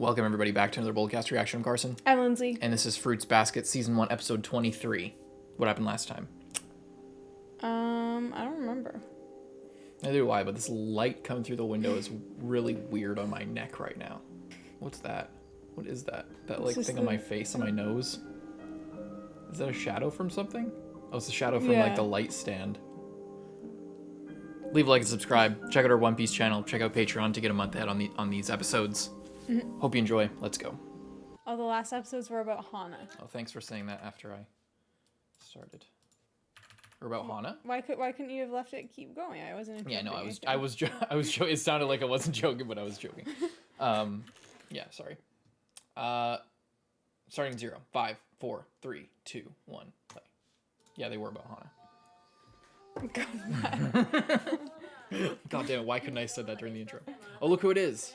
Welcome everybody back to another Boldcast reaction. I'm Carson. I'm Lindsay. And this is Fruits Basket Season 1, Episode 23. What happened last time? I don't remember. Neither do I, but this light coming through the window is really weird on my neck right now. What's that? What is that? That like thing on my face, on my nose? Is that a shadow from something? Oh, it's a shadow from like the light stand. Leave a like and subscribe. Check out our One Piece channel. Check out Patreon to get a month ahead on these episodes. Hope you enjoy. Let's go. Oh, the last episodes were about Hana. Oh, thanks for saying that after I started. Or about Hana? Why couldn't you have left it keep going? I wasn't. Yeah, no, I was joking. It sounded like I wasn't joking, but I was joking. Yeah, sorry. Starting 0. 5, 4, 3, 2, 1, play. Yeah, they were about Hana. God damn it, why couldn't I have said that during the intro? Oh, look who it is.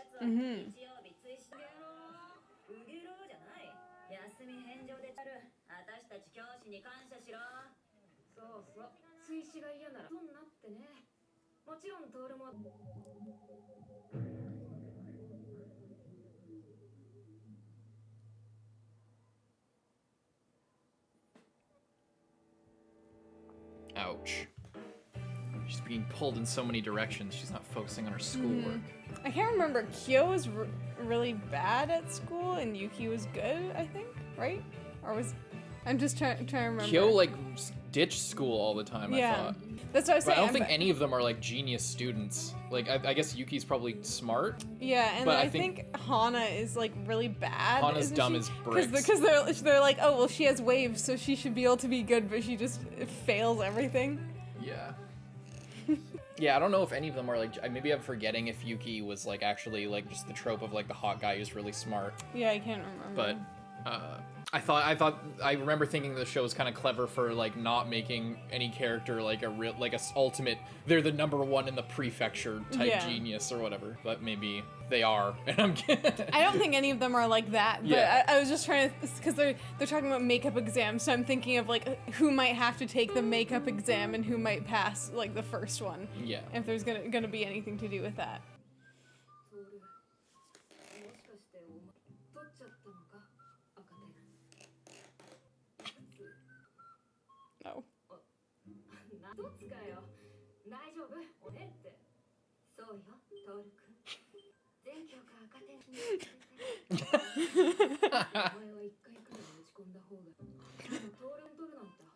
Ouch. She's being pulled in so many directions. She's not focusing on her schoolwork. I can't remember. Kyou was really bad at school and Yuki was good, I think, right? Or was... I'm just trying to remember. Kyou, like, ditched school all the time, I thought. That's what I was saying. But I don't think any of them are, like, genius students. Like, I guess Yuki's probably smart. Yeah, and I think Hana is, like, really bad. Hana's dumb as bricks. Because they're like, oh, well, she has waves, so she should be able to be good, but she just fails everything. Yeah. Yeah, I don't know if any of them are, like, maybe I'm forgetting if Yuki was, like, actually, like, just the trope of, like, the hot guy who's really smart. Yeah, I can't remember. But, I remember thinking the show was kind of clever for, like, not making any character, like, a ultimate, they're the #1 in the prefecture type genius or whatever. But maybe they are, and I'm kidding. I don't think any of them are like that, but I was just trying to, because they're talking about makeup exams, so I'm thinking of, like, who might have to take the makeup exam and who might pass, like, the first one. Yeah. If there's gonna be anything to do with that. No.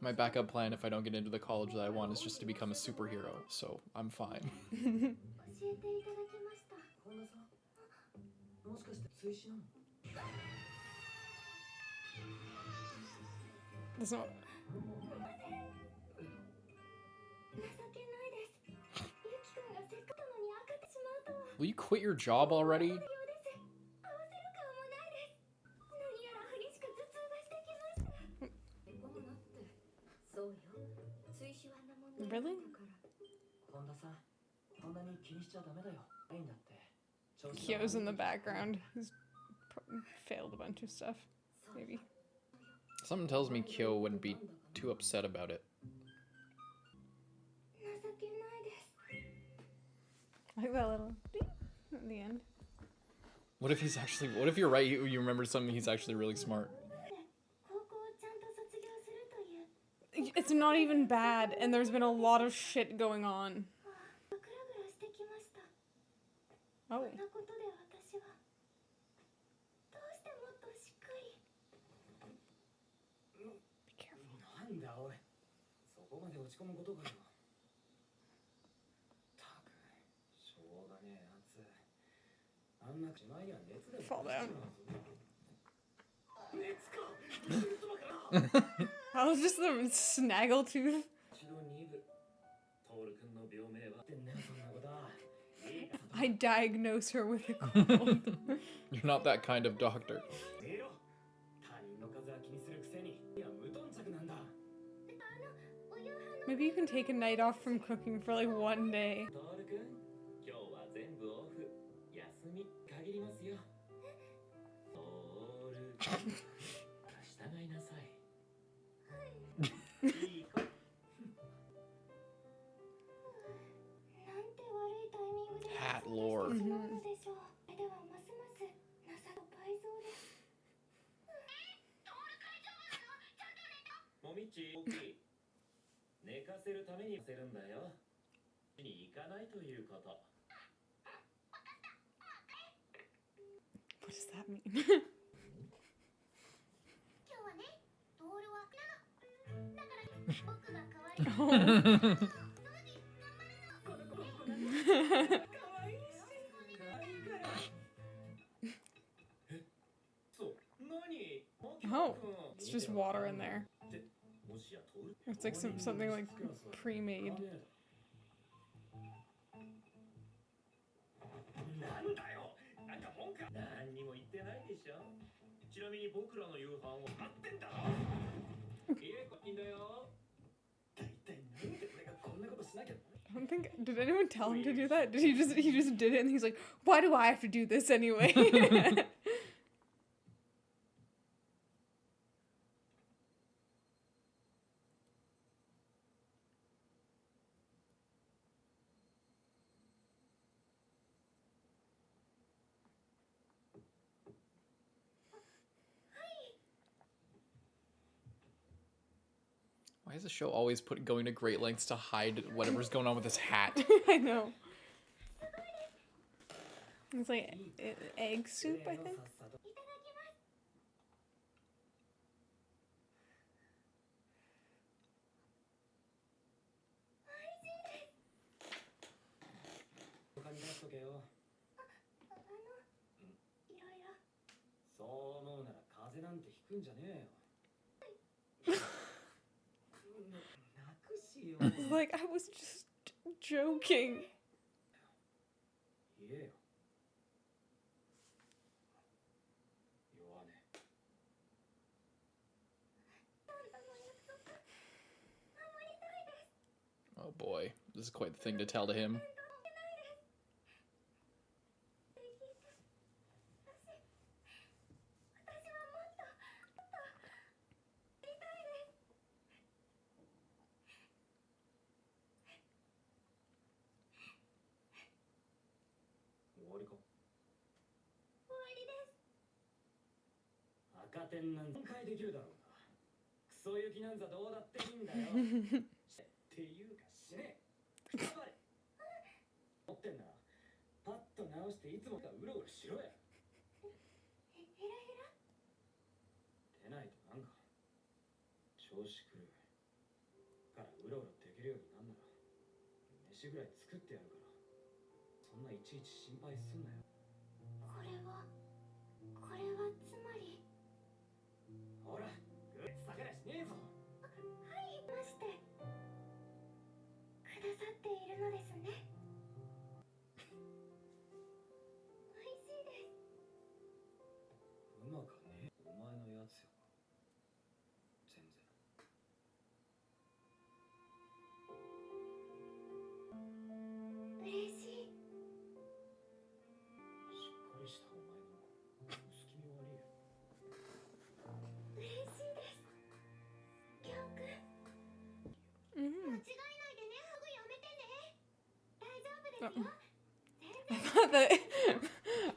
My backup plan if I don't get into the college that I want is just to become a superhero, so I'm fine. That's not... Will you quit your job already? Really? Kyou's in the background. He's failed a bunch of stuff, maybe. Something tells me Kyou wouldn't be too upset about it. I like that little ding at the end. What if you're right, you remember something, he's actually really smart. It's not even bad, and there's been a lot of shit going on. Oh. Be careful. Fall down. That was just the snaggletooth. I diagnose her with a cold. You're not that kind of doctor. Maybe you can take a night off from cooking for like 1 day. Hat lore. What does that mean? Oh, it's just water in there. It's like something like pre-made. I don't think, did anyone tell him to do that? Did he just did it and he's like, why do I have to do this anyway? Why is the show always going to great lengths to hide whatever's going on with his hat? I know. It's like egg soup, I think. Like, I was just joking. Oh boy, this is quite the thing to tell to him.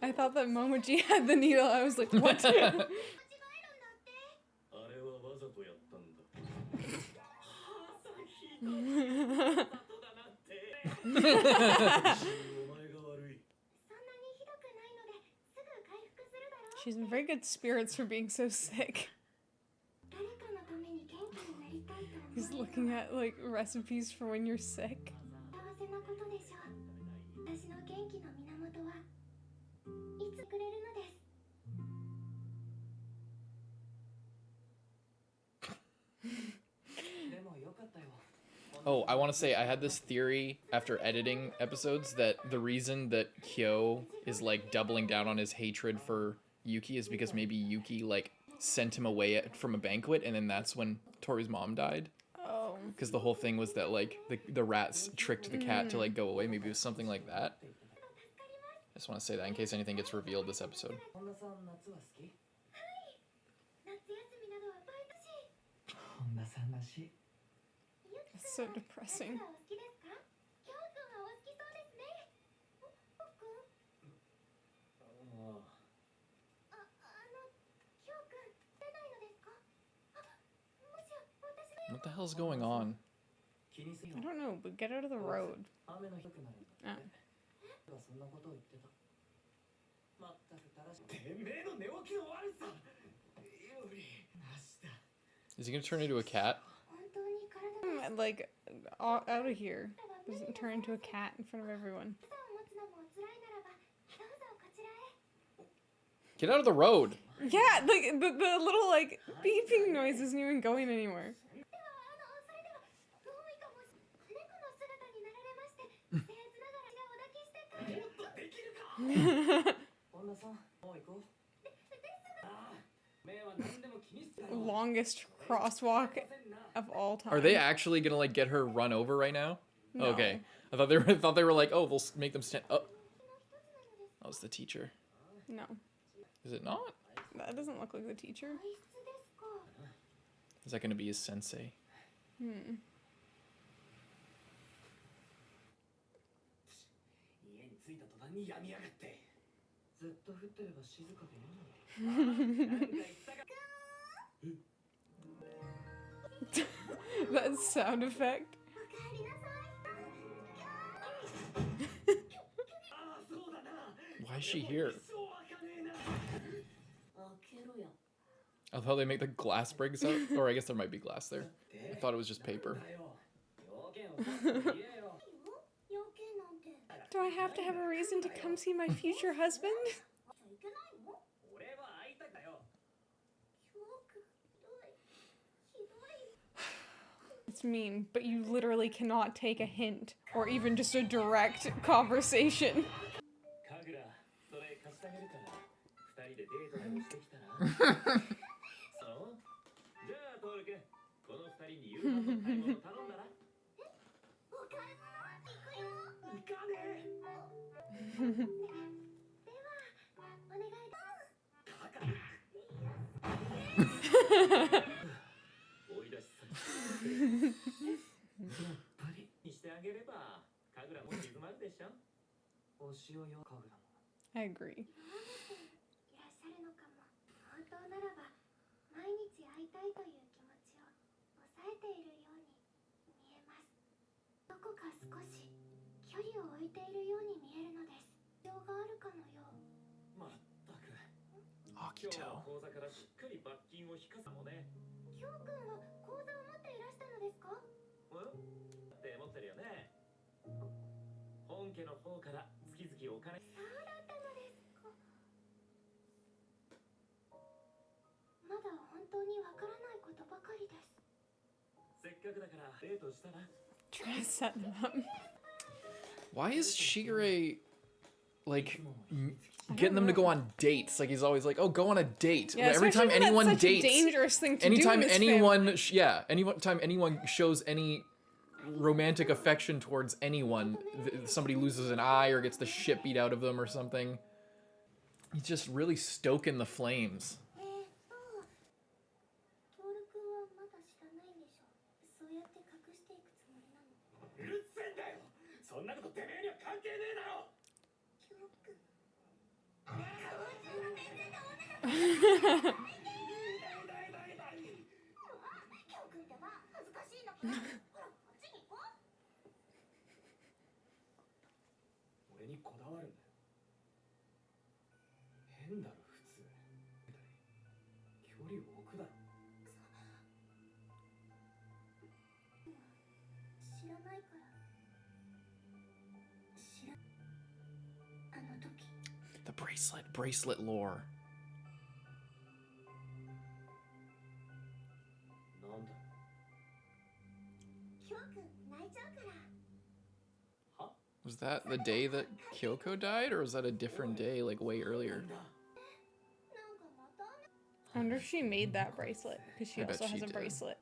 I thought that Momiji had the needle. I was like, what? She's in very good spirits for being so sick. He's looking at like recipes for when you're sick. Oh, I want to say I had this theory after editing episodes that the reason that Kyou is like doubling down on his hatred for Yuki is because maybe Yuki like sent him away from a banquet, and then that's when Tori's mom died. Oh. Because the whole thing was that like the rats tricked the cat to like go away. Maybe it was something like that. I just want to say that in case anything gets revealed this episode. It's so depressing. What the hell's going on? I don't know, but get out of the road. Oh. Is he gonna turn into a cat? Like, out of here. Doesn't turn into a cat in front of everyone. Get out of the road! Yeah, like, the little, like, beeping noise isn't even going anywhere. Longest crosswalk of all time. Are they actually gonna like get her run over right now? No. Okay, I thought they were like, oh, they'll make them stand. Oh, that was the teacher. No. Is it not? That doesn't look like the teacher. Is that gonna be his sensei? That sound effect. Why is she here? I love how they make the glass breaks out. Or I guess there might be glass there. I thought it was just paper. Do I have to have a reason to come see my future husband? It's mean, but you literally cannot take a hint or even just a direct conversation. I agree. Akito. Try to set them up. Why is Shigure like getting them to go on dates? Like he's always like, "Oh, go on a date." Yeah, every time anyone that's such dates, a dangerous thing to anytime do in this anyone, family. anytime anyone shows any romantic affection towards anyone, somebody loses an eye or gets the shit beat out of them or something. He's just really stoking the flames. The bracelet lore. Was that the day that Kyoko died, or was that a different day, like way earlier? I wonder if she made that bracelet, because she I bet also she has a did. bracelet.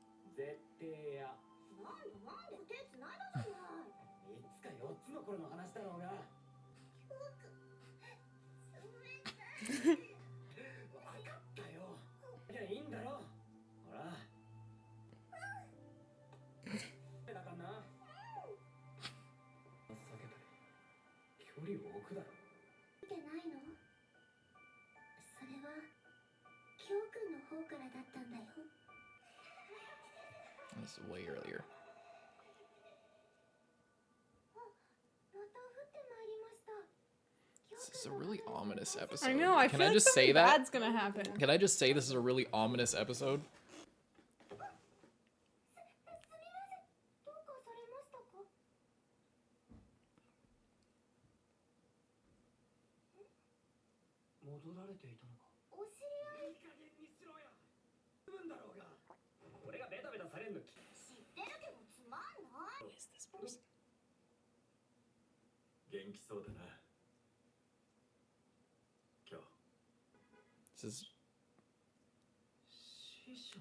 This is way earlier. This is a really ominous episode. I know, I feel like something bad's gonna happen. Can I just say this is a really ominous episode? Who is this person? This is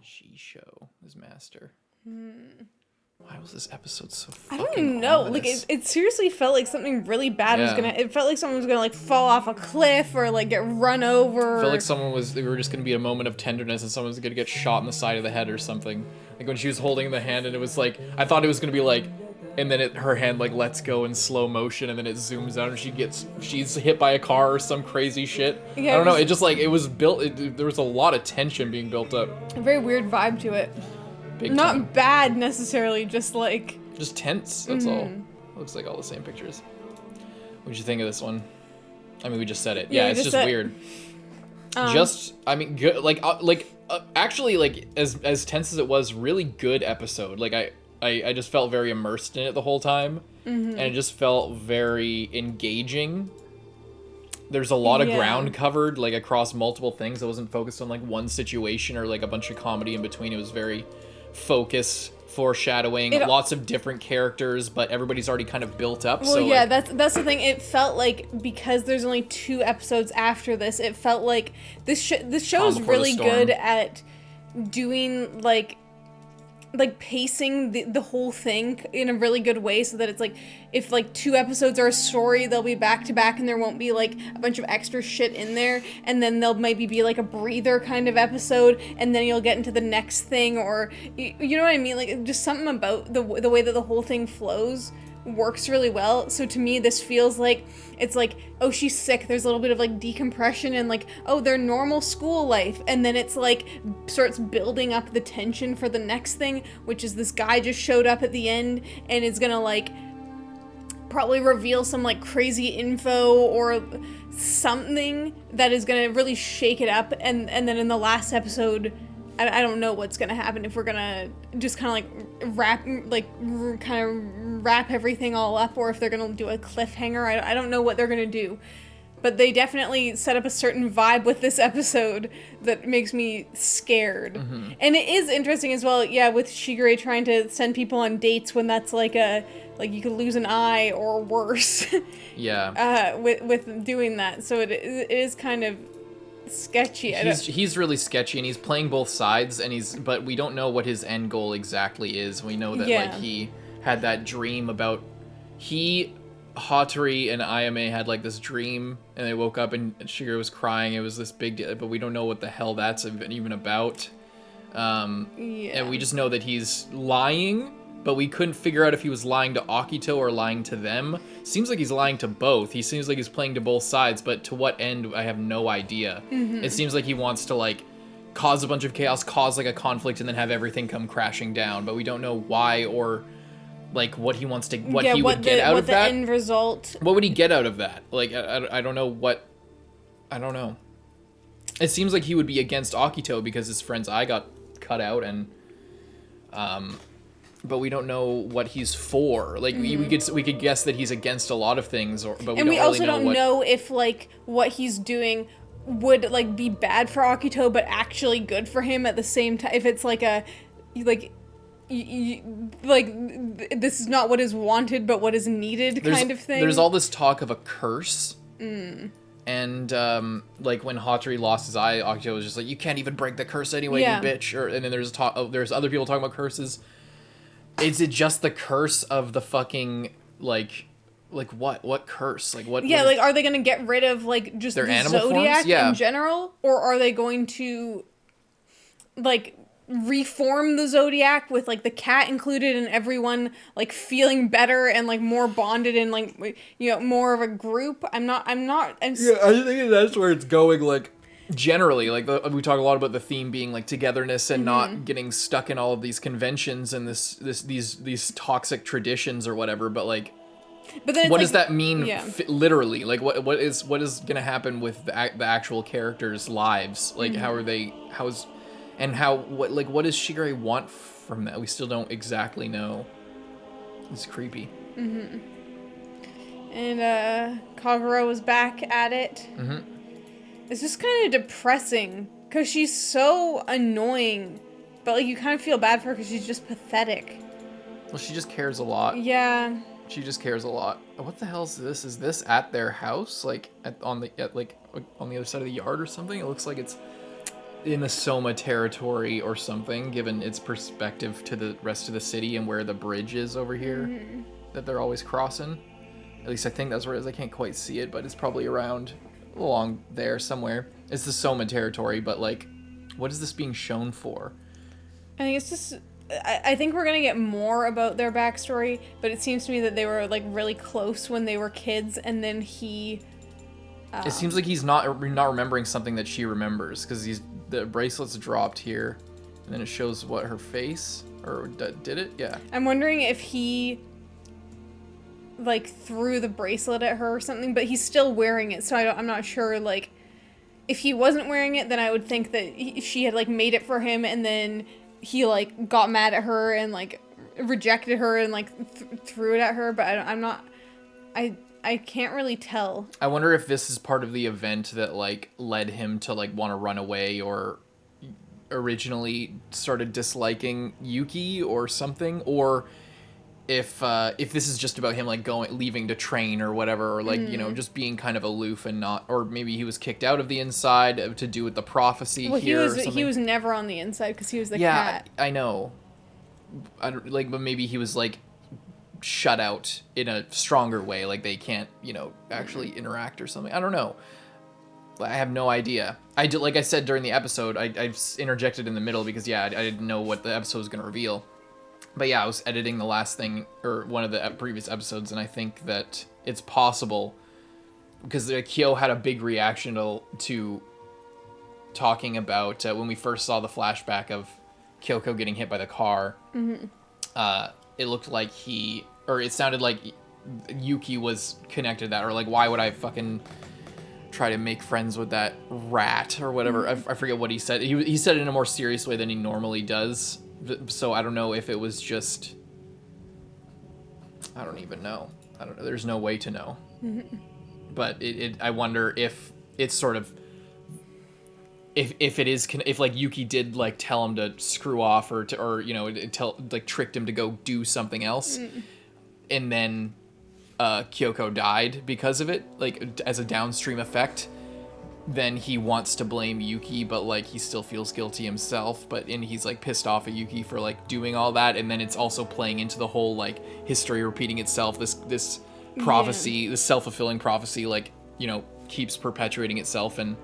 Shisho, his master. Why was this episode so fucking I don't even know. ominous? Like, it seriously felt like something really bad was gonna. It felt like someone was gonna like fall off a cliff or like get run over. I felt like they were just gonna be a moment of tenderness and someone was gonna get shot in the side of the head or something. Like when she was holding the hand and it was like, I thought it was gonna be like, and then her hand like lets go in slow motion and then it zooms out and she's hit by a car or some crazy shit. Yeah, I don't know. It just like, it was built, there was a lot of tension being built up. A very weird vibe to it. Big Not time. bad necessarily, just like. Just tense, that's all. Looks like all the same pictures. What'd you think of this one? I mean, we just said it. Yeah, Yeah, it's just weird. I mean, good, actually, like, as tense as it was, really good episode. Like, I just felt very immersed in it the whole time. And it just felt very engaging. There's a lot of ground covered, like, across multiple things. It wasn't focused on, like, one situation or, like, a bunch of comedy in between. It was very focused, foreshadowing, lots of different characters, but everybody's already kind of built up. Well, so, yeah, like, that's the thing. It felt like, because there's only 2 episodes after this, it felt like this show is really good at doing, like pacing the whole thing in a really good way, so that it's like, if like 2 episodes are a story, they'll be back to back and there won't be like a bunch of extra shit in there, and then there'll maybe be like a breather kind of episode, and then you'll get into the next thing, or you know what I mean, like just something about the way that the whole thing flows works really well. So to me, this feels like it's like, oh, she's sick, there's a little bit of like decompression and like, oh, their normal school life, and then it's like starts building up the tension for the next thing, which is this guy just showed up at the end and is gonna like probably reveal some like crazy info or something that is gonna really shake it up, and then in the last episode, I don't know what's gonna happen, if we're gonna just kind of wrap everything all up, or if they're gonna do a cliffhanger. I don't know what they're gonna do, but they definitely set up a certain vibe with this episode that makes me scared. And it is interesting as well, yeah, with Shigure trying to send people on dates when that's like you could lose an eye or worse. Yeah. With doing that, so it is kind of sketchy. He's really sketchy, and he's playing both sides, but we don't know what his end goal exactly is. We know that like he had that dream about Hatori and Ayame had like this dream, and they woke up and Shigure was crying. It was this big deal, but we don't know what the hell that's even about. And we just know that he's lying, but we couldn't figure out if he was lying to Akito or lying to them. Seems like he's lying to both. He seems like he's playing to both sides, but to what end, I have no idea. It seems like he wants to like cause a bunch of chaos, cause like a conflict, and then have everything come crashing down, but we don't know why or like what he wants to, what he would get out of that. What the end result. What would he get out of that? Like, I don't know what, I don't know. It seems like he would be against Akito because his friend's eye got cut out, and but we don't know what he's for. Like we could guess that he's against a lot of things, but we don't really know. And we also don't know if like what he's doing would like be bad for Akito but actually good for him at the same time. If it's like a like this is not what is wanted but what is needed kind of thing. There's all this talk of a curse. And like when Hatori lost his eye, Akito was just like, you can't even break the curse anyway, you bitch. And then there's there's other people talking about curses. Is it just the curse of the fucking like what curse? Like what? Yeah, like are they gonna get rid of like just their the animal zodiac forms? in general, or are they going to like reform the zodiac with like the cat included and everyone like feeling better and like more bonded and like, you know, more of a group? I think that's where it's going. Like generally, like we talk a lot about the theme being like togetherness and not getting stuck in all of these conventions and these toxic traditions or whatever. But like, but then what does that mean literally? Like, what is gonna happen with the actual characters' lives? Like, what does Shigure want from that? We still don't exactly know. It's creepy. And Kagura was back at it. It's just kind of depressing because she's so annoying, but like you kind of feel bad for her because she's just pathetic. Well, she just cares a lot. Yeah. She just cares a lot. What the hell is this? Is this at their house? Like on the other side of the yard or something? It looks like it's in the Souma territory or something, given its perspective to the rest of the city and where the bridge is over here that they're always crossing. At least I think that's where it is. I can't quite see it, but it's probably around along there somewhere. It's the Souma territory, but like, what is this being shown for? I think it's just... I think we're gonna get more about their backstory, but it seems to me that they were like really close when they were kids, and then he... It seems like he's not remembering something that she remembers, because the bracelet's dropped here, and then it shows what, her face? Or did it? Yeah. I'm wondering if he like threw the bracelet at her or something, but he's still wearing it, so I'm not sure. Like, if he wasn't wearing it, then I would think that she had like made it for him, and then he like got mad at her and like rejected her and like threw it at her. But I can't really tell. I wonder if this is part of the event that like led him to like want to run away, or originally started disliking Yuki or something, or if this is just about him like leaving to train or whatever, or like, you know, just being kind of aloof and not, or maybe he was kicked out of the inside to do with the prophecy. Well, he was never on the inside because he was the cat. Yeah, I know. But maybe he was like shut out in a stronger way, like they can't, you know, actually interact or something. I don't know. I have no idea. Like I said during the episode, I interjected in the middle because I didn't know what the episode was going to reveal. But yeah, I was editing the last thing, or one of the previous episodes, and I think that it's possible, because Kyou had a big reaction to talking about when we first saw the flashback of Kyoko getting hit by the car. It looked like it sounded like Yuki was connected to that, or like, why would I fucking try to make friends with that rat or whatever. I forget what he said. He said it in a more serious way than he normally does. So I don't know if it was just... I don't even know. I don't know. There's no way to know. But I wonder if it's sort of... If like Yuki did like tell him to screw off or you know, tricked him to go do something else, and then Kyoko died because of it, like as a downstream effect, then he wants to blame Yuki, but like he still feels guilty himself, and he's like pissed off at Yuki for like doing all that, and then it's also playing into the whole like history repeating itself, this prophecy, this self-fulfilling prophecy, like, you know, keeps perpetuating itself and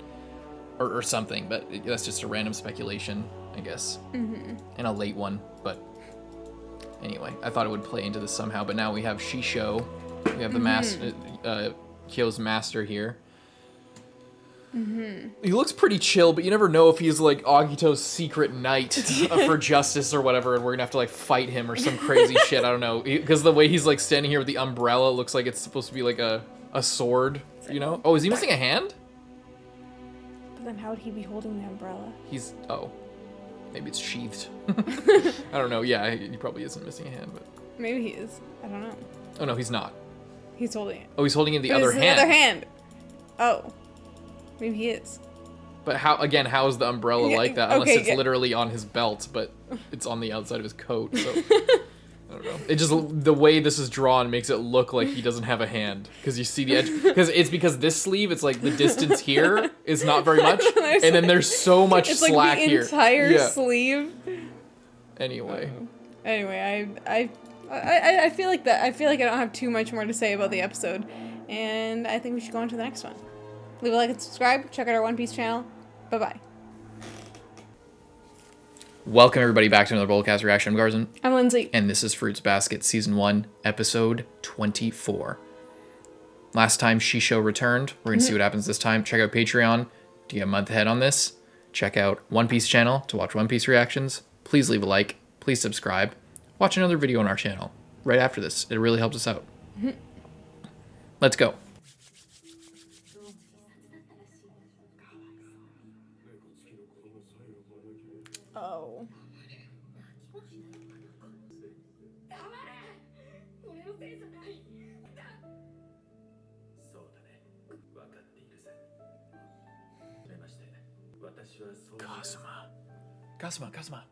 or something. But that's just a random speculation, I guess, and a late one. But anyway, I thought it would play into this somehow. But now we have Shisho, we have the master, Kyou's master here. He looks pretty chill, but you never know if he's like Agito's secret knight for justice or whatever, and we're gonna have to like fight him or some crazy shit. I don't know, because the way he's like standing here with the umbrella looks like it's supposed to be like a sword, you know? Oh, is he missing a hand? But then how would he be holding the umbrella? Maybe it's sheathed. I don't know. Yeah, he probably isn't missing a hand, but maybe he is. I don't know. Oh no, he's not. He's holding it. Oh, he's holding it in the other hand. The other hand. Oh. Maybe he is. But how is the umbrella like that? Unless it's literally on his belt, but it's on the outside of his coat, so... I don't know. It just, the way this is drawn makes it look like he doesn't have a hand. Because you see the edge... Because this sleeve, it's like the distance here is not very much, and then there's so much slack here. It's like the entire sleeve. Anyway. I feel like that. I feel like I don't have too much more to say about the episode. And I think we should go on to the next one. Leave a like and subscribe. Check out our One Piece channel. Bye-bye. Welcome, everybody, back to another Boldcast Reaction. I'm Garzan. I'm Lindsay. And this is Fruits Basket Season 1, Episode 24. Last time Shisho returned. We're going to see what happens this time. Check out Patreon. Do you have a month ahead on this? Check out One Piece channel to watch One Piece reactions. Please leave a like. Please subscribe. Watch another video on our channel right after this. It really helps us out. Let's go. Oh. Kazuma. Kazuma, Kazuma.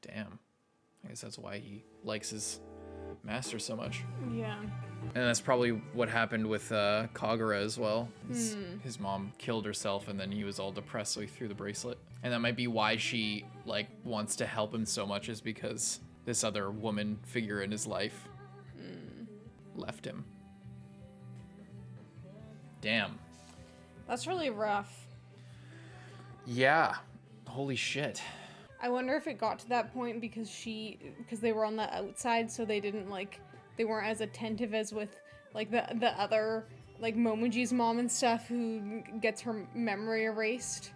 Damn. I guess that's why he likes his master so much. Yeah. And that's probably what happened with Kagura as well. His mom killed herself and then he was all depressed, so he threw the bracelet. And that might be why she like wants to help him so much, is because this other woman figure in his life left him. Damn. That's really rough. Yeah. Holy shit. I wonder if it got to that point because they were on the outside, so they weren't as attentive as with like the other like Momoji's mom and stuff, who gets her memory erased.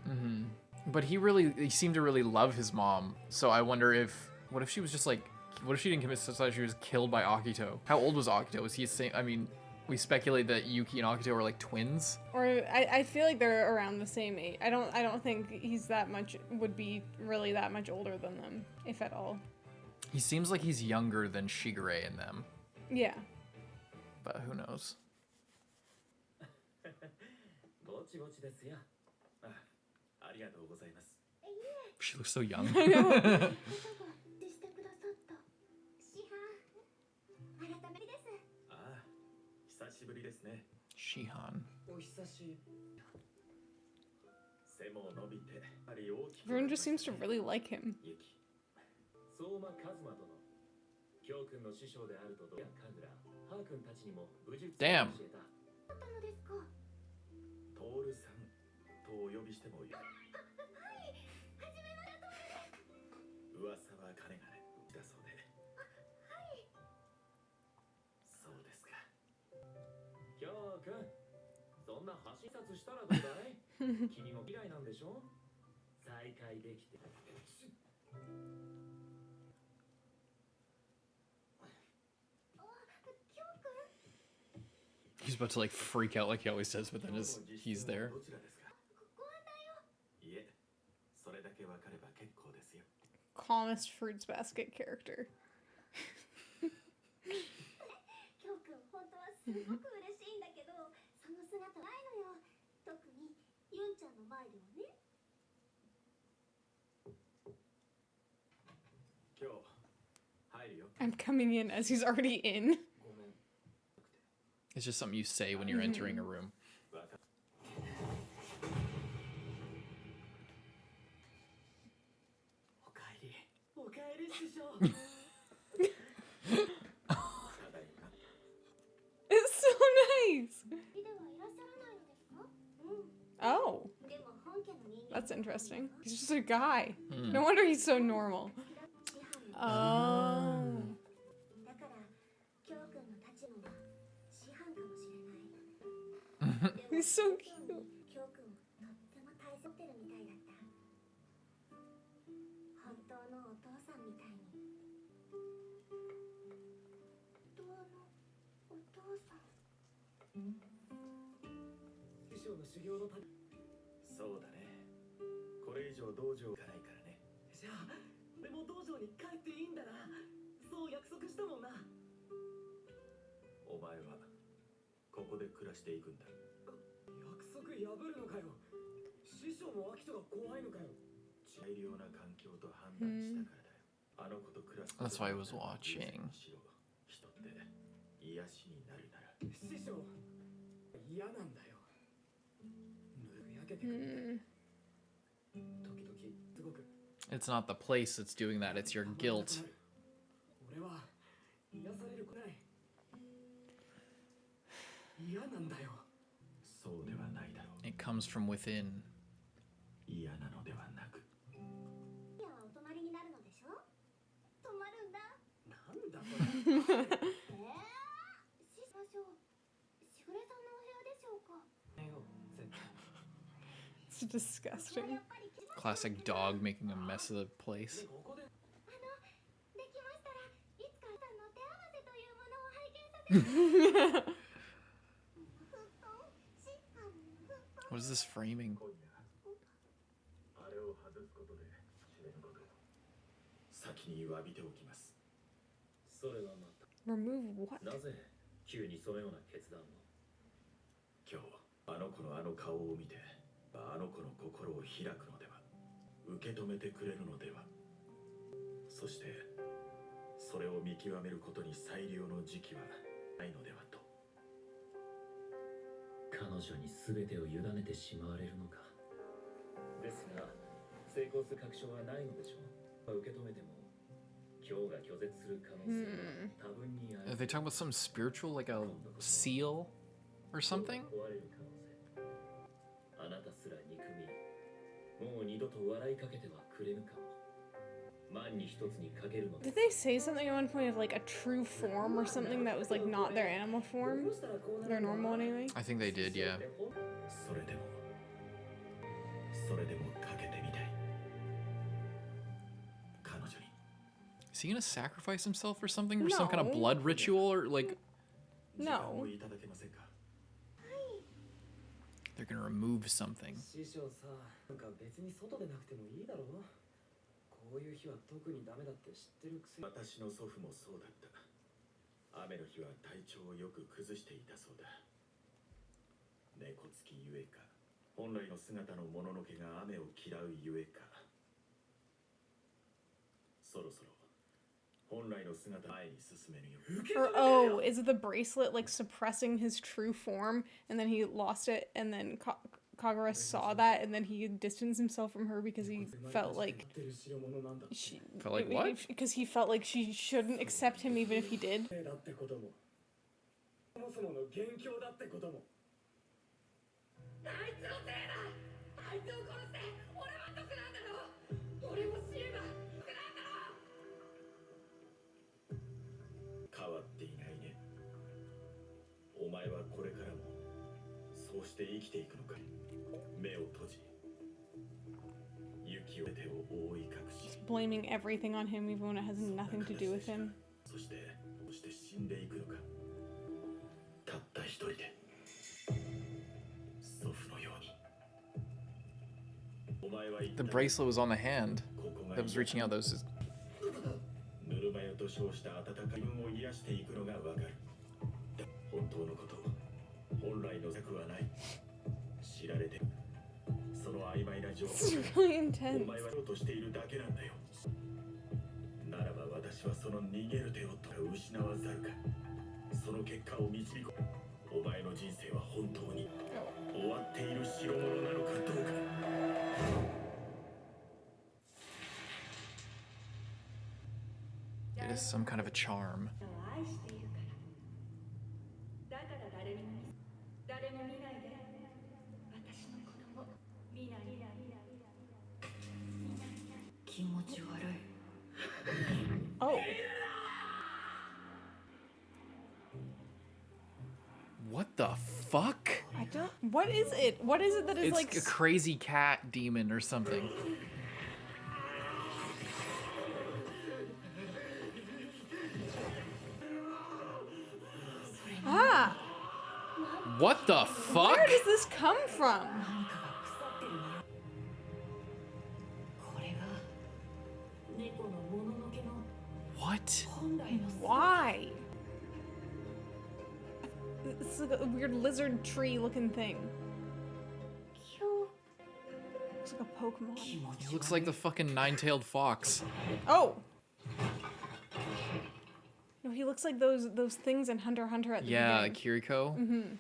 But he seemed to really love his mom. So I wonder what if she was just like, what if she didn't commit suicide? She was killed by Akito. How old was Akito? Was he the same? I mean, we speculate that Yuki and Akito were like twins. Or I feel like they're around the same age. I don't think he's would be really that much older than them, if at all. He seems like he's younger than Shigure and them. Yeah. But who knows? She looks so young. I know. Shihan. Everyone just seems to really like him. Damn. He's about to like freak out like he always does, but then he's there. Calmest fruits basket character. I'm coming in as he's already in. It's just something you say when you're entering a room. It's so nice. Oh. That's interesting. He's just a guy. No wonder he's so normal. Oh. He's so cute. That's why I was watching. It's not the place that's doing that, it's your guilt. It comes from within. It's disgusting. Classic dog making a mess of the place. What is this framing? Remove what? 急にそのような決断を今日あの子のあの顔を見てあの子の心を開くのでは受け止めてくれるのではそしてそれを見極めることに最良の時期はないのではと彼女に全てを委ねてしまわれるのかですが成功する確証はないのでしょう受け止めても Are they talking about something spiritual, like a seal or something? Did they say something at one point of like a true form or something that was like not their animal form? Their normal anyway? I think they did, yeah. Is he gonna sacrifice himself or something? Or some kind of blood ritual? Or like... No. They're gonna remove something. Or, oh, is it the bracelet like suppressing his true form and then he lost it and then Kagura saw that and then he distanced himself from her because he felt like what? Because he felt like she shouldn't accept him even if he did. He's blaming everything on him even when it has nothing to do with him. The bracelet was on the hand that was reaching out. Those. This is really intense. It is some kind of a charm. Oh. What the fuck? I don't... What is it? What is it that is like... It's a crazy cat demon or something. Ah! What the fuck? Where does this come from? What? Why? It's like a weird lizard tree looking thing. Looks like a Pokemon. He looks like the fucking nine-tailed fox. Oh! No, he looks like those things in Hunter x Hunter at the beginning. Kiriko. Mm-hmm.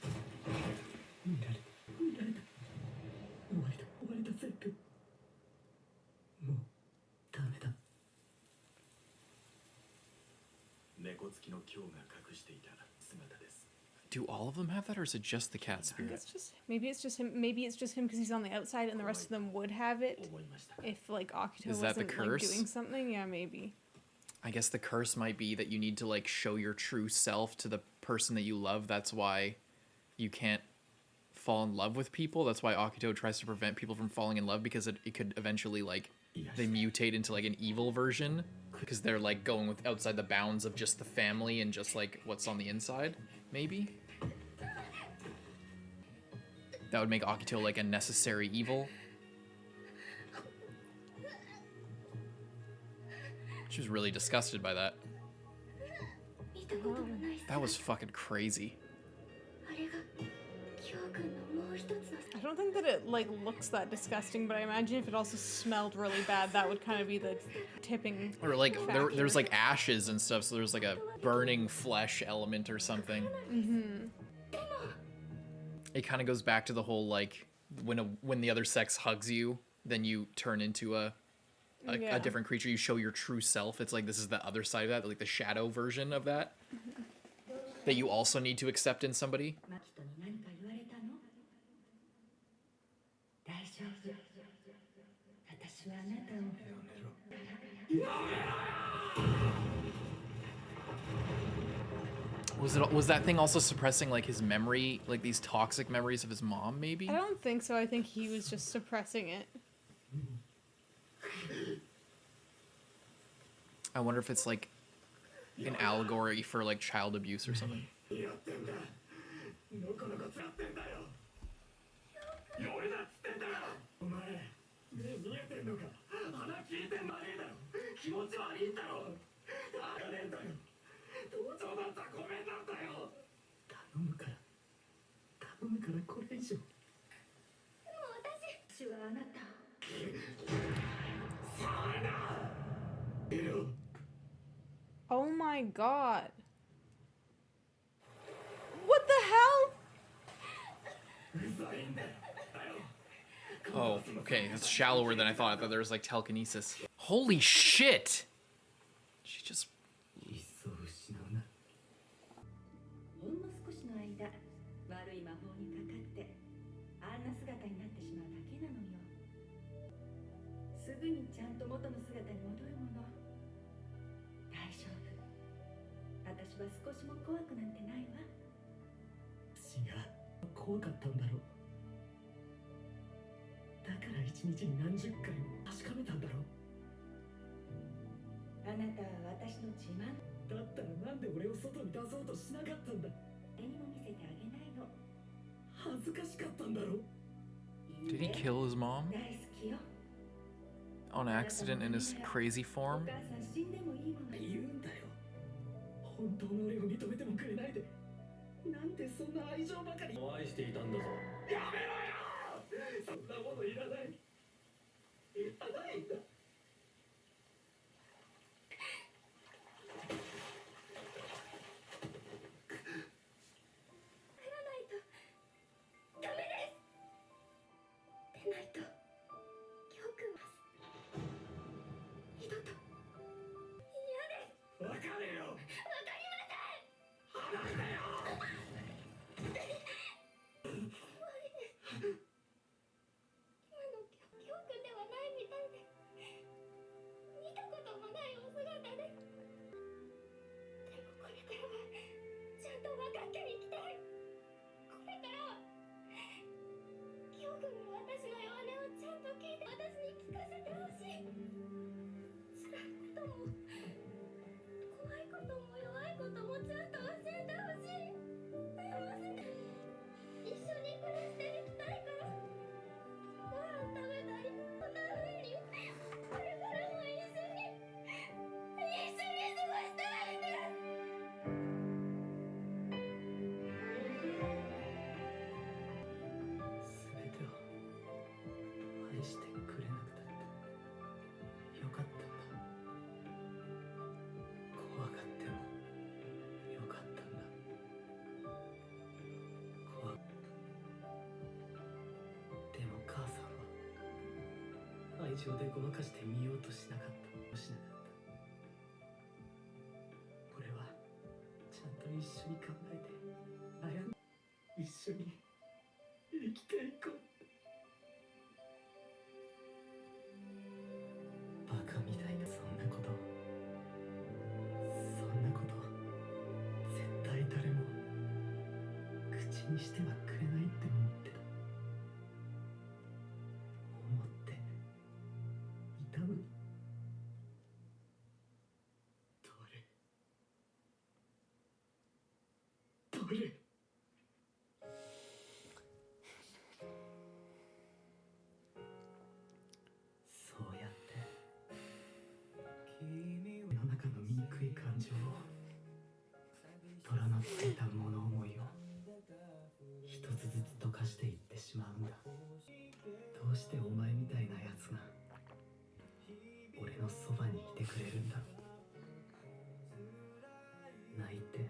Do all of them have that, or is it just the cat spirit? Maybe it's just him. Maybe it's just him because he's on the outside, and the rest of them would have it if like Akito wasn't like doing something. Yeah, maybe. I guess the curse might be that you need to like show your true self to the person that you love. That's why you can't fall in love with people. That's why Akito tries to prevent people from falling in love, because it could eventually, like, they mutate into, like, an evil version, because they're, like, going with outside the bounds of just the family and just, like, what's on the inside, maybe? That would make Akito, like, a necessary evil. She was really disgusted by that. Oh. That was fucking crazy. I don't think that it, like, looks that disgusting, but I imagine if it also smelled really bad, that would kind of be the tipping Or, like, factor. there's, like, ashes and stuff, so there's, like, a burning flesh element or something. Mm-hmm. It kind of goes back to the whole, like, when the other sex hugs you, then you turn into a different creature. You show your true self. It's like, this is the other side of that, like the shadow version of that, that you also need to accept in somebody. Was that thing also suppressing, like, his memory, like these toxic memories of his mom, maybe? I don't think so. I think he was just suppressing it. I wonder if it's, like, an allegory for, like, child abuse or something. Oh my god. What the hell? Oh, okay, that's shallower than I thought. I thought there was, like, telekinesis. Holy shit! She just... ほんの少しの間悪い魔法にかかってあんな姿になってしまうだけなのよ。すぐにちゃんと元の姿に戻るもの。大丈夫。私は少しも怖くなんてないわ。私が怖かったんだろう。だから一日に何十回も確かめたんだろう。あなたは私の自慢。だったらなんで俺を外に出そうとしなかったんだ。誰にも見せてあげないの。恥ずかしかったんだろう。 Did he kill his mom? 大好きよ。 On accident in his crazy お form? 母さん死んでもいいもの。言うんだよ。本当の俺を認めてもくれないで。なんでそんな愛情ばかり愛していたんだぞ。やめろよ。そんなものいらない。いらないんだ。ダメです。でないと、キョウ君は二度と嫌です。わかれよ。わかりません。話してよ。今のキョウ君ではないみたいで、見たこともないお姿で。でもこれからはちゃんと分かっていきたい。これからはキョウ君も私の弱音をちゃんと聞いて私に聞かせてほしい。辛いことも怖いことも弱いこともちゃんと教えてほしい。すいません。一緒に暮らしていきたいから。ご飯食べたりこんな風にこれからも一緒に過ごしたいんです。全てを愛してくれなくたってよかったんだ。怖がってもよかったんだ。でも母さんは愛情でごまかして見ようとしなかった。しなかった。俺はちゃんと一緒に考えて悩んで一緒に生きていこう。バカみたいなそんなこと絶対誰も口にしてはくれないって思ってた。多分トルそうやって世の中の醜い感情を虎のついた物思いを一つずつ溶かしていってしまうんだ。どうしてお前みたいなやつが俺のそばにいてくれるんだろう。泣いて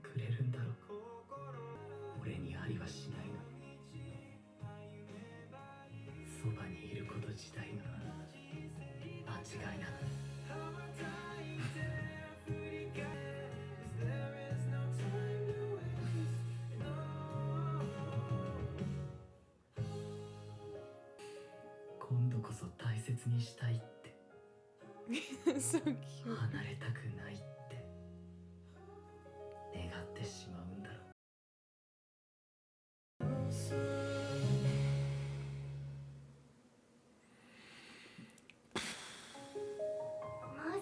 くれるんだろう。俺にありはしないのにそばにいること自体が間違いなく今度こそ大切にしたいって So cute. 離れたくないって願ってしまうんだろもうす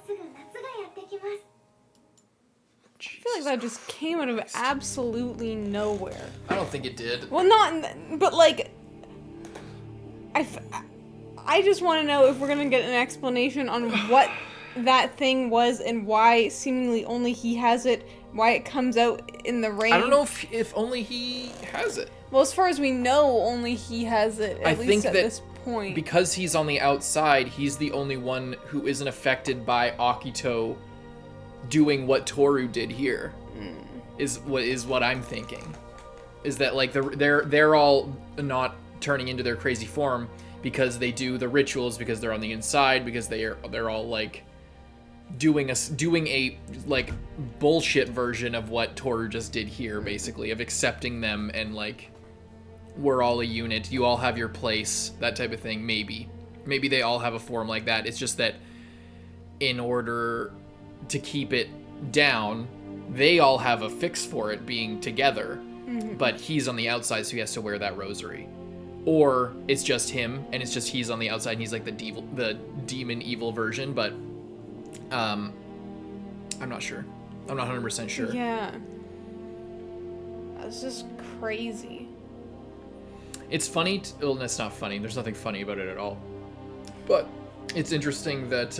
ぐ夏がやってきます。 I feel like that just came out of absolutely nowhere. I don't think it did. Well, but like, I just want to know if we're gonna get an explanation on what that thing was and why seemingly only he has it, why it comes out in the rain. I don't know if only he has it. Well, as far as we know, only he has it, at least at this point. Because he's on the outside, he's the only one who isn't affected by Akito doing what Tohru did here. Is what I'm thinking. Is that like they're all not turning into their crazy form because they do the rituals, because they're on the inside, because they're all like doing a like bullshit version of what Tohru just did here, basically, of accepting them and like, we're all a unit, you all have your place, that type of thing. Maybe they all have a form like that. It's just that in order to keep it down, they all have a fix for it being together, but he's on the outside, so he has to wear that rosary. Or it's just him, and it's just he's on the outside, and he's like the demon evil version, but I'm not sure. I'm not 100% sure. Yeah. That's just crazy. It's funny, well, it's not funny, there's nothing funny about it at all. But it's interesting that,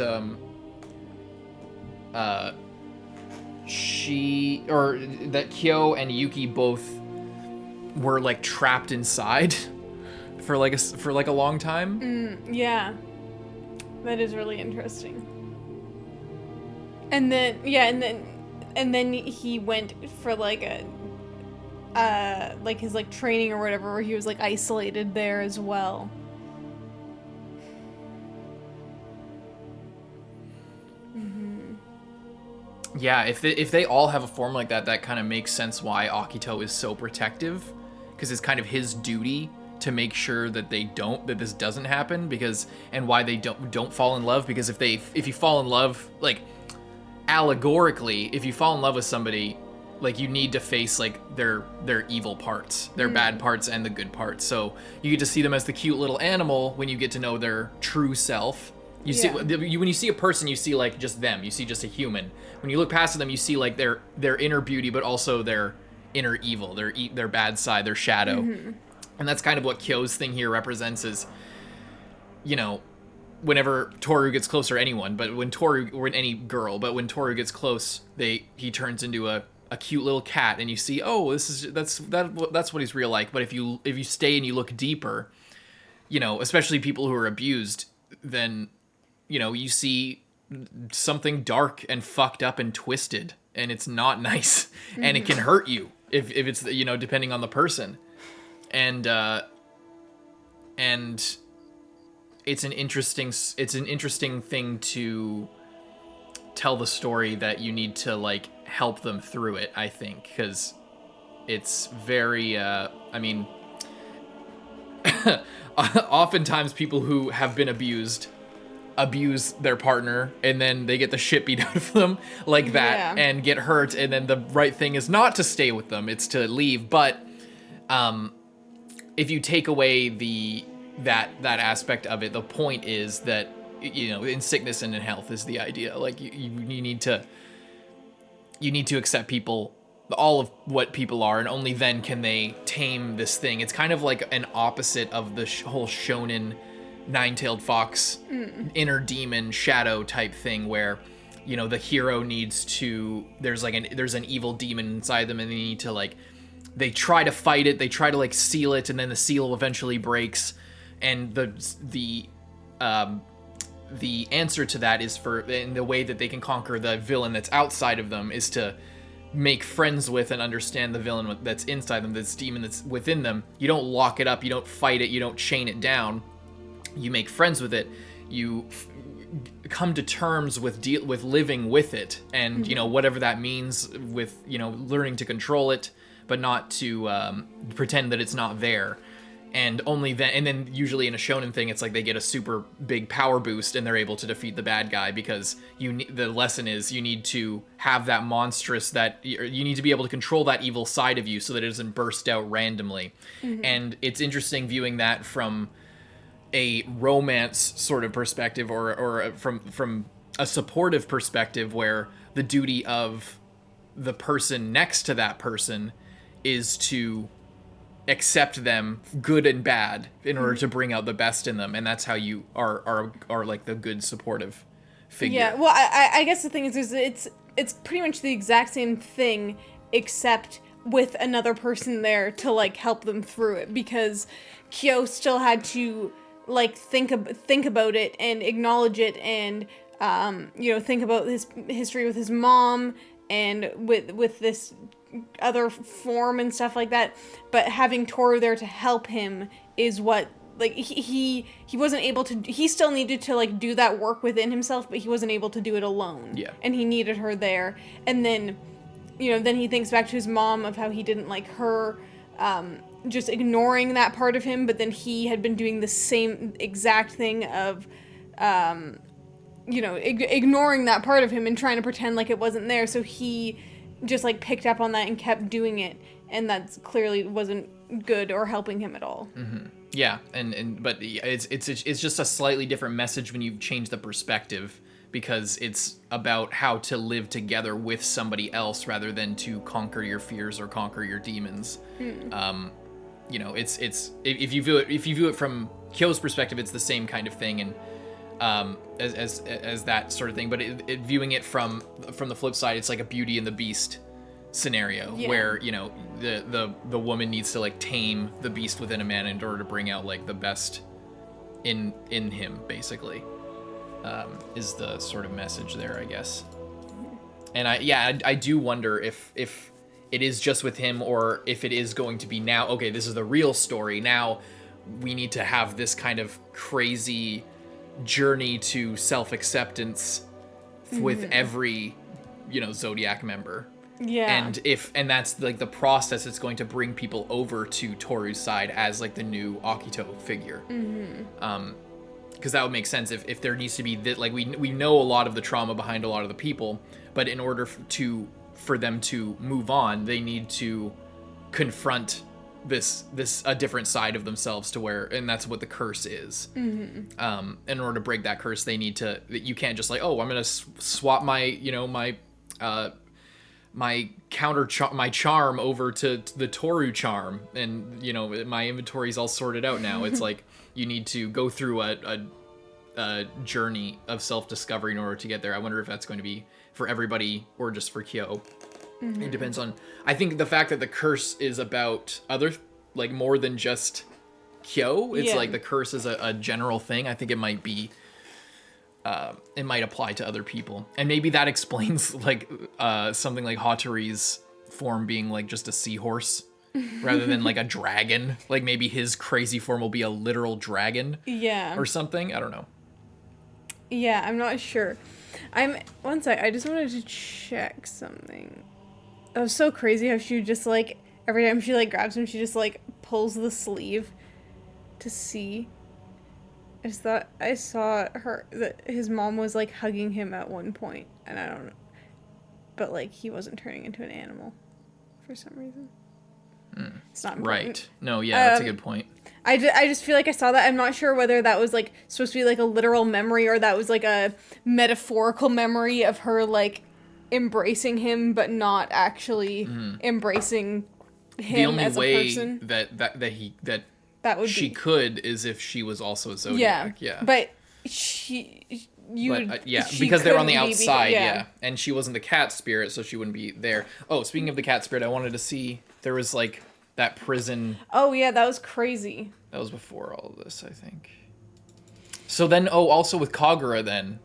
that Kyou and Yuki both were like trapped inside for like a long time. Yeah. That is really interesting. And then, yeah, and then he went for like like his like training or whatever, where he was like isolated there as well. Yeah, if they all have a form like that, that kind of makes sense why Akito is so protective, because it's kind of his duty to make sure that that this doesn't happen, and why they don't fall in love, because if you fall in love, like allegorically, if you fall in love with somebody, like you need to face like their evil parts, their bad parts and the good parts. So you get to see them as the cute little animal when you get to know their true self. See when you see a person, you see like just them. You see just a human. When you look past them, you see like their inner beauty, but also their inner evil, their bad side, their shadow. And that's kind of what Kyou's thing here represents. Is, you know, whenever Tohru gets close, or anyone, but when any girl, but when Tohru gets close, he turns into a cute little cat, and you see, oh, that's what he's real like. But if you stay and you look deeper, you know, especially people who are abused, then, you know, you see something dark and fucked up and twisted, and it's not nice, and it can hurt you if it's, you know, depending on the person, and it's an interesting thing to tell the story, that you need to like help them through it, I think, because it's very I mean oftentimes people who have been abuse their partner, and then they get the shit beat out of them like that, and get hurt, and then the right thing is not to stay with them, it's to leave. But if you take away the that aspect of it. The point is that, you know, in sickness and in health is the idea. Like you need to accept people, all of what people are, and only then can they tame this thing. It's kind of like an opposite of the whole shonen nine-tailed fox inner demon shadow type thing, where, you know, the hero needs to, there's an evil demon inside them, and they need to, like, they try to fight it, they try to, like, seal it, and then the seal eventually breaks, and the answer to that is in the way that they can conquer the villain that's outside of them is to make friends with and understand the villain that's inside them, this demon that's within them. You don't lock it up, you don't fight it, you don't chain it down. You make friends with it. You come to terms with living with it, and you know, whatever that means, with, you know, learning to control it, but not to pretend that it's not there. And only then, and then usually in a shonen thing, it's like they get a super big power boost and they're able to defeat the bad guy, because the lesson is you need to have that monstrous, that you need to be able to control that evil side of you so that it doesn't burst out randomly. And it's interesting viewing that from a romance sort of perspective, or from a supportive perspective, where the duty of the person next to that person is to accept them, good and bad, in order to bring out the best in them, and that's how you are like the good supportive figure. Yeah, well, I guess the thing is it's pretty much the exact same thing, except with another person there to, like, help them through it, because Kyou still had to, like, think about it and acknowledge it, and you know, think about his history with his mom and with this other form and stuff like that. But having Tohru there to help him is what, like, he wasn't able to, he still needed to, like, do that work within himself, but he wasn't able to do it alone. Yeah. And he needed her there. And then, you know, then he thinks back to his mom, of how he didn't like her, just ignoring that part of him, but then he had been doing the same exact thing of, you know, ignoring that part of him and trying to pretend like it wasn't there. So he just, like, picked up on that and kept doing it, and that clearly wasn't good or helping him at all. Yeah, but it's just a slightly different message when you change the perspective, because it's about how to live together with somebody else rather than to conquer your fears or conquer your demons. You know, it's if you view it from Kyou's perspective, it's the same kind of thing, and as that sort of thing. But viewing it from the flip side, it's like a Beauty and the Beast scenario, where, you know, the woman needs to, like, tame the beast within a man in order to bring out, like, the best in him, basically, is the sort of message there, I guess. And I do wonder if it is just with him, or if it is going to be now, okay, this is the real story, now we need to have this kind of crazy journey to self-acceptance with every, you know, Zodiac member. Yeah. And that's, like, the process that's going to bring people over to Toru's side as, like, the new Akito figure. Because that would make sense if there needs to be like, we know a lot of the trauma behind a lot of the people, but in order for them to move on, they need to confront this a different side of themselves, to where, and that's what the curse is. In order to break that curse, they need to, you can't just, like, oh, I'm gonna swap my, you know, my my charm over to the Tohru charm, and, you know, my inventory's all sorted out now. It's like, you need to go through a journey of self-discovery in order to get there. I wonder if that's going to be for everybody or just for Kyou. It depends on, I think the fact that the curse is about other, like, more than just Kyou. It's like the curse is a general thing. I think it might be, it might apply to other people. And maybe that explains, like, something like Hatori's form being, like, just a seahorse rather than, like, a dragon. Like, maybe his crazy form will be a literal dragon. Yeah. Or something. I don't know. Yeah, I'm not sure. One sec, I just wanted to check something. It was so crazy how she would just, like, every time she, like, grabs him, she just, like, pulls the sleeve to see. I just thought I saw that his mom was, like, hugging him at one point, and I don't know. But, like, he wasn't turning into an animal for some reason. It's not important. Right. No, yeah, that's a good point. I just feel like I saw that. I'm not sure whether that was like supposed to be like a literal memory or that was like a metaphorical memory of her like embracing him but not actually embracing him as a person. The only way that she could is if she was also a Zodiac. Yeah. But because they're on the outside, and she wasn't the cat spirit, so she wouldn't be there. Oh, speaking of the cat spirit, I wanted to see, there was like that prison. Oh yeah, that was crazy. That was before all of this, I think. So then, also with Kagura, then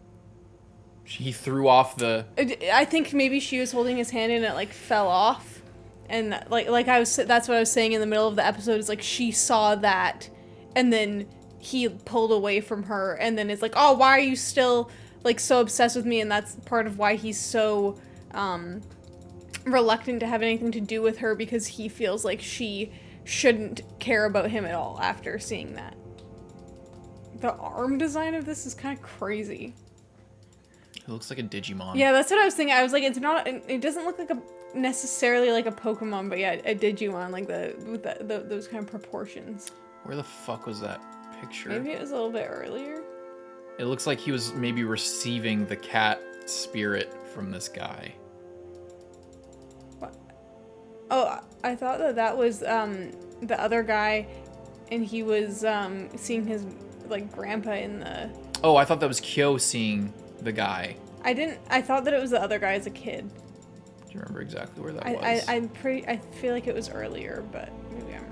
he threw off the. I think maybe she was holding his hand and it like fell off, and that's what I was saying in the middle of the episode. Is like she saw that, and then he pulled away from her, and then it's like, oh, why are you still like so obsessed with me? And that's part of why he's so reluctant to have anything to do with her, because he feels like she shouldn't care about him at all after seeing that. The arm design of this is kind of crazy. It looks like a Digimon. Yeah, that's what I was thinking. I was like, it doesn't look like necessarily like a Pokemon, but yeah, a Digimon, like with those kind of proportions. Where the fuck was that picture? Maybe it was a little bit earlier. It looks like he was maybe receiving the cat spirit from this guy. What? Oh, I thought that was the other guy, and he was seeing his like grandpa in the. Oh, I thought that was Kyou seeing the guy. I thought that it was the other guy as a kid. Do you remember exactly where that was? I feel like it was earlier, but maybe I'm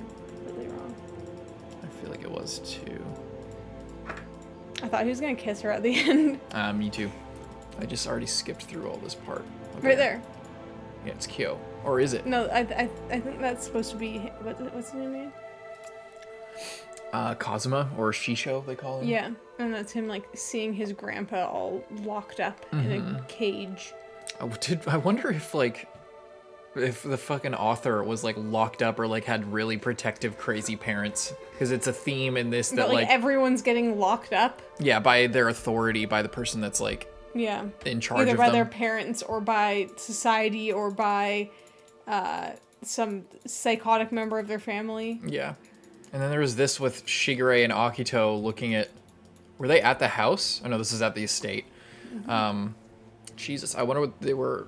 really wrong. I feel like it was too. I thought he was gonna kiss her at the end. Me too. I just already skipped through all this part. Okay. Right there. Yeah, it's Kyou. Or is it? No, I think that's supposed to be what's his name again? Kazuma, or Shisho, they call him. Yeah, and that's him like seeing his grandpa all locked up in a cage. I wonder if the fucking author was like locked up or like had really protective crazy parents, because it's a theme in this that like everyone's getting locked up. Yeah, by their authority, by the person that's like in charge of them. Either by their parents or by society or by some psychotic member of their family. Yeah. And then there was this with Shigure and Akito looking at... Were they at the house? Oh no, this is at the estate. Jesus, I wonder what they were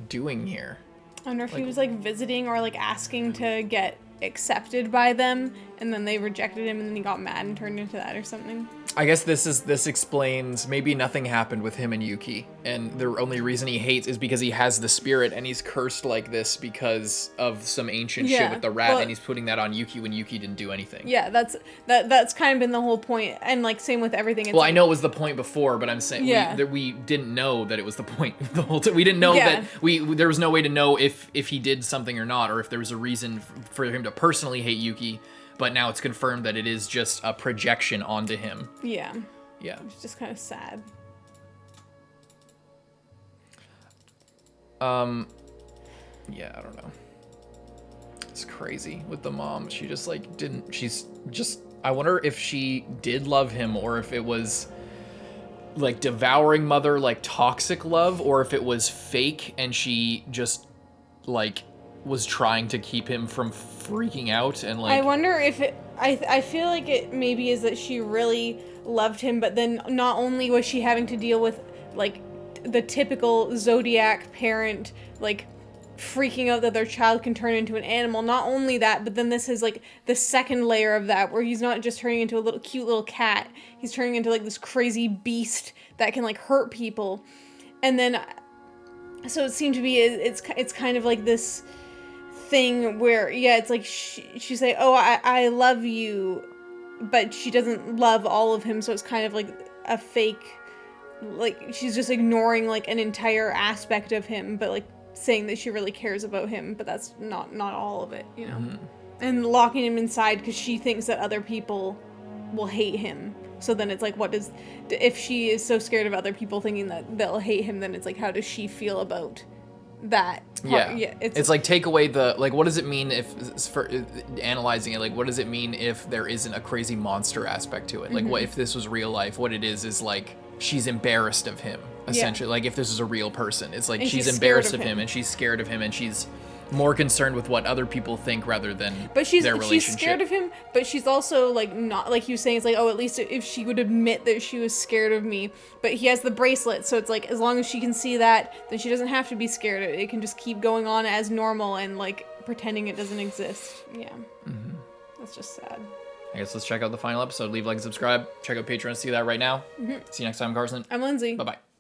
doing here. I wonder if he was like visiting or like asking to get accepted by them, and then they rejected him, and then he got mad and turned into that or something. I guess this explains maybe nothing happened with him and Yuki, and the only reason he hates is because he has the spirit and he's cursed like this because of some ancient shit with the rat, and he's putting that on Yuki when Yuki didn't do anything. Yeah, that's kind of been the whole point, and like same with everything. It's well, I know it was the point before, but I'm saying we didn't know that it was the point the whole time. We didn't know that there was no way to know if he did something or not, or if there was a reason for him to personally hate Yuki. But now it's confirmed that it is just a projection onto him. Yeah. Yeah. It's just kind of sad. Yeah, I don't know. It's crazy with the mom. She just like didn't. She's just. I wonder if she did love him, or if it was like devouring mother, like toxic love, or if it was fake and she just like was trying to keep him from freaking out and like. I wonder if it. I feel like it maybe is that she really loved him, but then not only was she having to deal with like the typical Zodiac parent like freaking out that their child can turn into an animal. Not only that, but then this is like the second layer of that, where he's not just turning into a little cute little cat. He's turning into like this crazy beast that can like hurt people, and then so it seemed to be it's kind of like this thing where it's like she's like, oh, I love you, but she doesn't love all of him, so it's kind of like a fake, like she's just ignoring like an entire aspect of him, but like saying that she really cares about him, but that's not all of it, you know. And locking him inside because she thinks that other people will hate him. So then it's like, if she is so scared of other people thinking that they'll hate him, then it's like, how does she feel about that part? It's like, take away the, like, what does it mean if, for analyzing it, like, what does it mean if there isn't a crazy monster aspect to it? Like, what if this was real life? What it is like, she's embarrassed of him, essentially. Like, if this is a real person, it's like, she's embarrassed of him, and she's scared of him, and she's more concerned with what other people think rather than but their relationship. She's scared of him, but she's also like not, like he was saying, it's like, oh, at least if she would admit that she was scared of me. But he has the bracelet, so it's like as long as she can see that, then she doesn't have to be scared. It can just keep going on as normal and like pretending it doesn't exist. Yeah. Mm-hmm. That's just sad. I guess let's check out the final episode. Leave a like and subscribe. Check out Patreon to see that right now. Mm-hmm. See you next time, Carson. I'm Lindsay. Bye-bye.